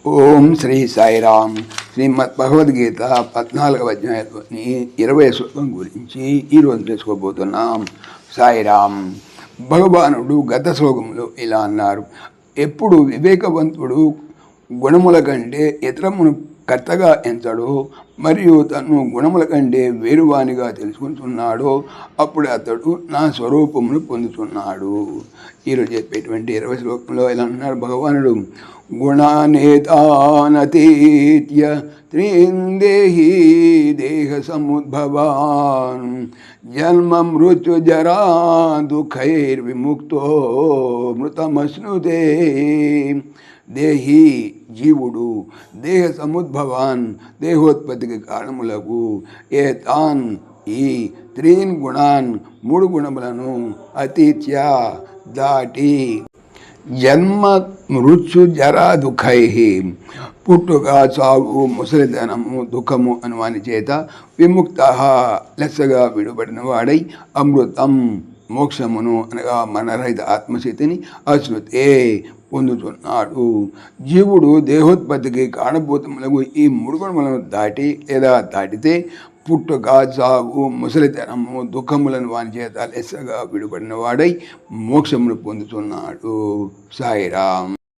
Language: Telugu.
ఓం శ్రీ సాయిరామ్. శ్రీమద్ భగవద్గీత 14వ అధ్యాయంలోని 20వ శ్లోకం గురించి ఈరోజు తెలుసుకోబోతున్నాం. సాయిరామ్. భగవానుడు గత శ్లోకంలో ఇలా అన్నారు: ఎప్పుడు వివేకవంతుడు గుణముల కంటే ఇతరమును కర్తగా ఎంచడో మరియు తను గుణముల కంటే వేరువానిగా తెలుసుకుంటున్నాడో అప్పుడు అతడు నా స్వరూపమును పొందుతున్నాడు. ఈరోజు చెప్పేటువంటి 20వ శ్లోకంలో ఇలా అన్నారు భగవానుడు: గుణానేతానతీత్య త్రీందేహి దేహ సముద్భవాన్ జన్మ మృత్యు జరా దుఃఖైర్విముక్తో మృతమశ్నుతే. దేహి జీవుడు, దేహ సముద్భవాన్ దేహోత్పత్తికి కారణములకు, ఏతాన్ ఈ త్రీన్ గుణాన్ మూడు గుణములను అతీత్య దాటి, జన్మ మృత్యు జరా దుఃఖై పుట్టుక చావు ముసలితనము దుఃఖము అనువాని చేత విముక్త లెస్సగా విడుబడిన వాడై అమృతం మోక్షమును అనగా మనరహిత ఆత్మస్థితిని అశ్రుతే పొందుతున్నాడు. జీవుడు దేహోత్పత్తికి కారణభూతములకు ఈ మూడు గుణములను దాటి లేదా దాటితే పుట్టుక చావు ముసలితనము దుఃఖములను వాని చేత లెస్సగా విడుబడిన వాడై మోక్షమును పొందుతున్నాడు. సాయిరామ్.